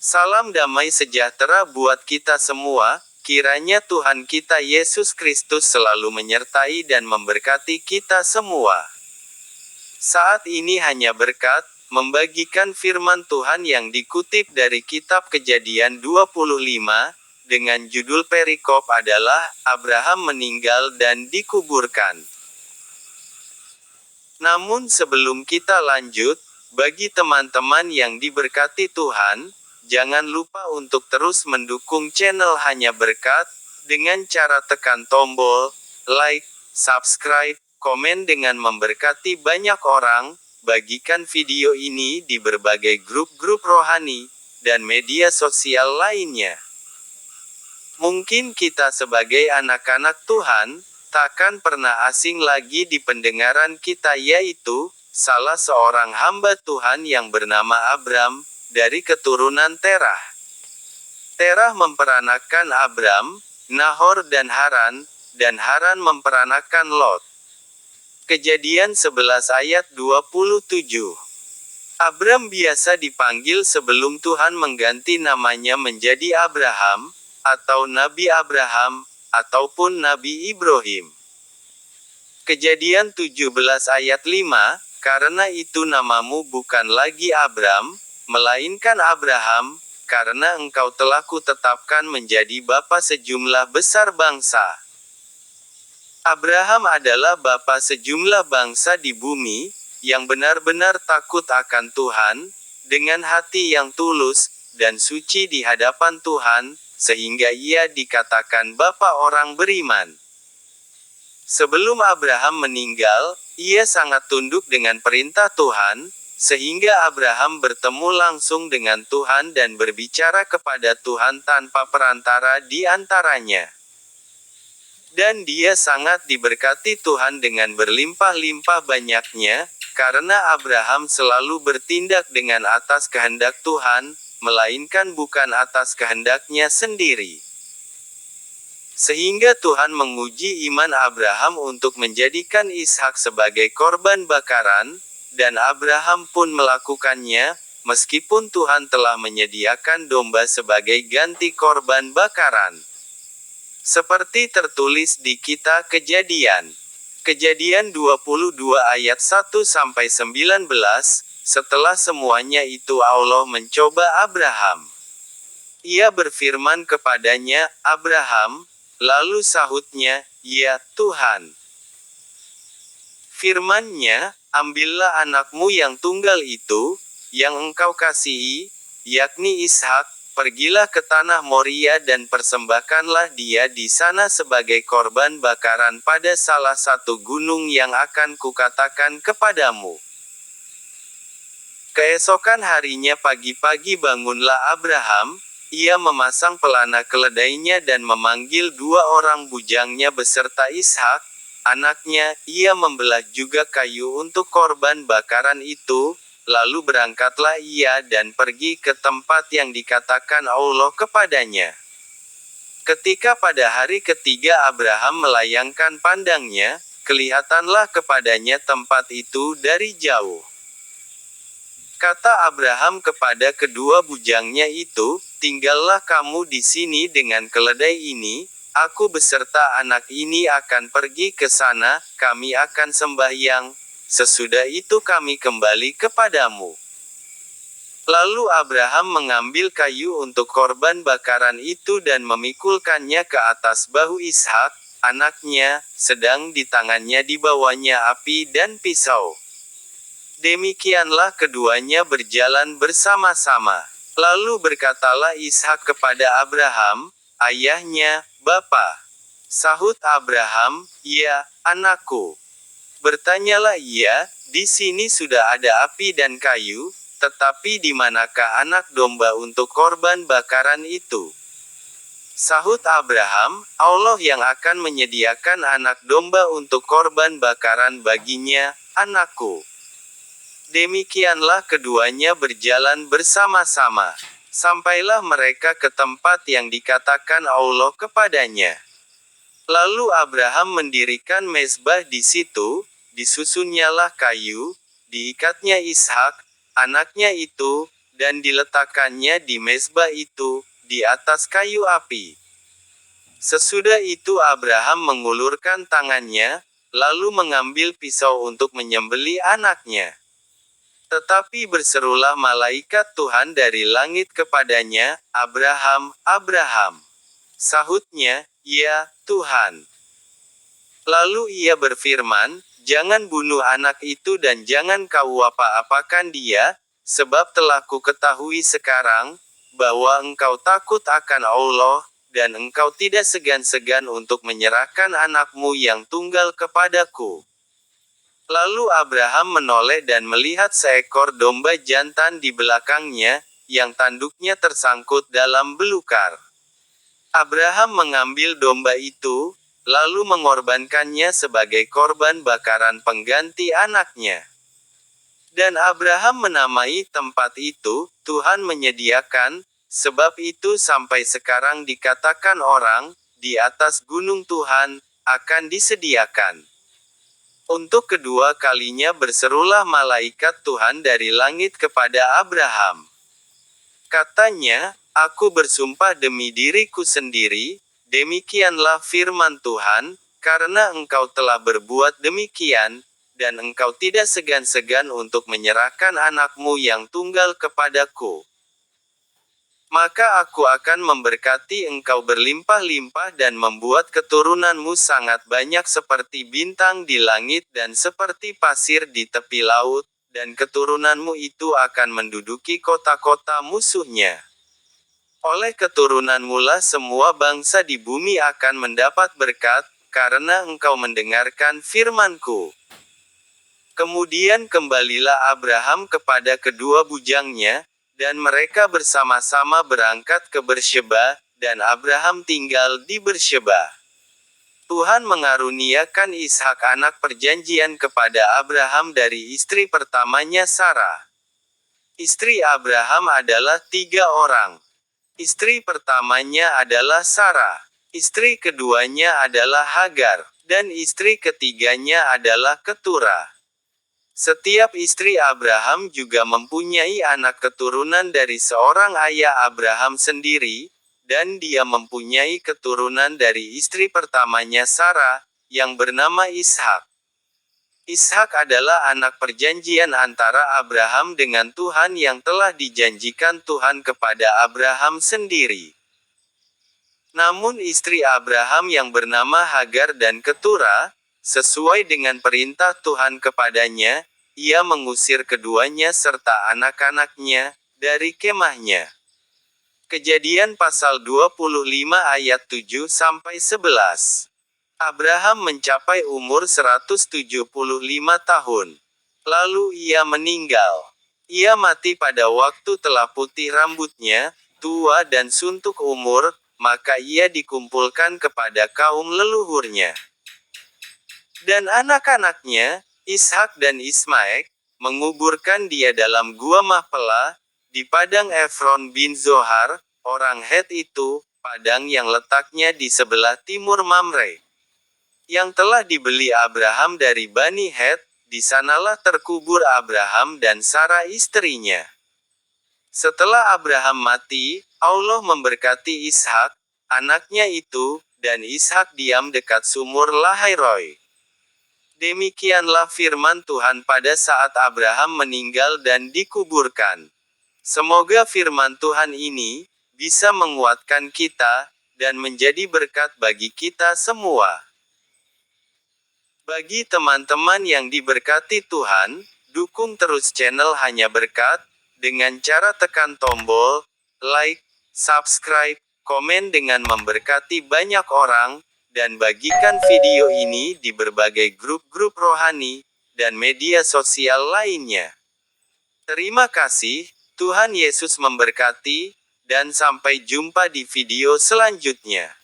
Salam damai sejahtera buat kita semua, kiranya Tuhan kita Yesus Kristus selalu menyertai dan memberkati kita semua. Saat ini hanya berkat, membagikan firman Tuhan yang dikutip dari kitab Kejadian 25, dengan judul perikop adalah, Abraham meninggal dan dikuburkan. Namun sebelum kita lanjut, bagi teman-teman yang diberkati Tuhan, jangan lupa untuk terus mendukung channel Hanya Berkat, dengan cara tekan tombol like, subscribe, komen dengan memberkati banyak orang, bagikan video ini di berbagai grup-grup rohani, dan media sosial lainnya. Mungkin kita sebagai anak-anak Tuhan, takkan pernah asing lagi di pendengaran kita, yaitu salah seorang hamba Tuhan yang bernama Abram, dari keturunan Terah. Terah memperanakan Abram, Nahor dan Haran memperanakan Lot. Kejadian 11 ayat 27. Abram biasa dipanggil sebelum Tuhan mengganti namanya menjadi Abraham, atau Nabi Abraham, ataupun Nabi Ibrahim. Kejadian 17 ayat 5, karena itu namamu bukan lagi Abram, melainkan Abraham, karena engkau telah kutetapkan menjadi bapa sejumlah besar bangsa. Abraham adalah bapa sejumlah bangsa di bumi, yang benar-benar takut akan Tuhan, dengan hati yang tulus, dan suci di hadapan Tuhan, sehingga ia dikatakan bapa orang beriman. Sebelum Abraham meninggal, ia sangat tunduk dengan perintah Tuhan, sehingga Abraham bertemu langsung dengan Tuhan dan berbicara kepada Tuhan tanpa perantara di antaranya. Dan dia sangat diberkati Tuhan dengan berlimpah-limpah banyaknya, karena Abraham selalu bertindak dengan atas kehendak Tuhan, melainkan bukan atas kehendaknya sendiri. Sehingga Tuhan menguji iman Abraham untuk menjadikan Ishak sebagai korban bakaran, dan Abraham pun melakukannya, meskipun Tuhan telah menyediakan domba sebagai ganti korban bakaran. Seperti tertulis di kitab Kejadian 22 ayat 1-19, setelah semuanya itu Allah mencoba Abraham. Ia berfirman kepadanya, Abraham, lalu sahutnya, ya Tuhan. Firman-Nya, ambillah anakmu yang tunggal itu, yang engkau kasihi, yakni Ishak, pergilah ke tanah Moria dan persembahkanlah dia di sana sebagai korban bakaran pada salah satu gunung yang akan kukatakan kepadamu. Keesokan harinya pagi-pagi bangunlah Abraham, ia memasang pelana keledainya dan memanggil 2 orang bujangnya beserta Ishak, anaknya, ia membelah juga kayu untuk korban bakaran itu, lalu berangkatlah ia dan pergi ke tempat yang dikatakan Allah kepadanya. Ketika pada hari ketiga Abraham melayangkan pandangnya, kelihatanlah kepadanya tempat itu dari jauh. Kata Abraham kepada kedua bujangnya itu, tinggallah kamu di sini dengan keledai ini, aku beserta anak ini akan pergi ke sana, kami akan sembahyang, sesudah itu kami kembali kepadamu. Lalu Abraham mengambil kayu untuk korban bakaran itu dan memikulkannya ke atas bahu Ishak, anaknya, sedang di tangannya dibawanya api dan pisau. Demikianlah keduanya berjalan bersama-sama. Lalu berkatalah Ishak kepada Abraham, ayahnya, Bapa. Sahut Abraham, ya, anakku. Bertanyalah ia, di sini sudah ada api dan kayu, tetapi di manakah anak domba untuk korban bakaran itu? Sahut Abraham, Allah yang akan menyediakan anak domba untuk korban bakaran baginya, anakku. Demikianlah keduanya berjalan bersama-sama. Sampailah mereka ke tempat yang dikatakan Allah kepadanya. Lalu Abraham mendirikan mezbah di situ, disusunnyalah kayu, diikatnya Ishak, anaknya itu, dan diletakkannya di mezbah itu, di atas kayu api. Sesudah itu Abraham mengulurkan tangannya, lalu mengambil pisau untuk menyembelih anaknya. Tetapi berserulah malaikat Tuhan dari langit kepadanya, "Abraham, Abraham." Sahutnya, "Ya, Tuhan." Lalu ia berfirman, "Jangan bunuh anak itu dan jangan kau apa-apakan dia, sebab telah kuketahui sekarang, bahwa engkau takut akan Allah, dan engkau tidak segan-segan untuk menyerahkan anakmu yang tunggal kepadaku." Lalu Abraham menoleh dan melihat seekor domba jantan di belakangnya, yang tanduknya tersangkut dalam belukar. Abraham mengambil domba itu, lalu mengorbankannya sebagai korban bakaran pengganti anaknya. Dan Abraham menamai tempat itu, "Tuhan menyediakan," sebab itu sampai sekarang dikatakan orang, "Di atas gunung Tuhan, akan disediakan." Untuk kedua kalinya berserulah malaikat Tuhan dari langit kepada Abraham. Katanya, "Aku bersumpah demi diriku sendiri, demikianlah firman Tuhan, karena engkau telah berbuat demikian, dan engkau tidak segan-segan untuk menyerahkan anakmu yang tunggal kepadaku, maka aku akan memberkati engkau berlimpah-limpah dan membuat keturunanmu sangat banyak seperti bintang di langit dan seperti pasir di tepi laut, dan keturunanmu itu akan menduduki kota-kota musuhnya. Oleh keturunanmu lah semua bangsa di bumi akan mendapat berkat, karena engkau mendengarkan firmanku." Kemudian kembalilah Abraham kepada kedua bujangnya, dan mereka bersama-sama berangkat ke Bersyeba, dan Abraham tinggal di Bersyeba. Tuhan mengaruniakan Ishak anak perjanjian kepada Abraham dari istri pertamanya Sarah. Istri Abraham adalah 3 orang. Istri pertamanya adalah Sarah. Istri keduanya adalah Hagar, dan istri ketiganya adalah Keturah. Setiap istri Abraham juga mempunyai anak keturunan dari seorang ayah Abraham sendiri, dan dia mempunyai keturunan dari istri pertamanya Sarah, yang bernama Ishak. Ishak adalah anak perjanjian antara Abraham dengan Tuhan yang telah dijanjikan Tuhan kepada Abraham sendiri. Namun istri Abraham yang bernama Hagar dan Keturah, sesuai dengan perintah Tuhan kepadanya, ia mengusir keduanya serta anak-anaknya dari kemahnya. Kejadian pasal 25 ayat 7-11. Abraham mencapai umur 175 tahun. Lalu ia meninggal. Ia mati pada waktu telah putih rambutnya, tua dan suntuk umur, maka ia dikumpulkan kepada kaum leluhurnya. Dan anak-anaknya, Ishak dan Ismail, menguburkan dia dalam gua Mahpelah, di padang Efron bin Zohar, orang Het itu, padang yang letaknya di sebelah timur Mamre, yang telah dibeli Abraham dari Bani Het. Di sanalah terkubur Abraham dan Sarah istrinya. Setelah Abraham mati, Allah memberkati Ishak, anaknya itu, dan Ishak diam dekat sumur Lahairoi. Demikianlah firman Tuhan pada saat Abraham meninggal dan dikuburkan. Semoga firman Tuhan ini bisa menguatkan kita dan menjadi berkat bagi kita semua. Bagi teman-teman yang diberkati Tuhan, dukung terus channel Hanya Berkat dengan cara tekan tombol like, subscribe, komen dengan memberkati banyak orang, dan bagikan video ini di berbagai grup-grup rohani dan media sosial lainnya. Terima kasih, Tuhan Yesus memberkati, dan sampai jumpa di video selanjutnya.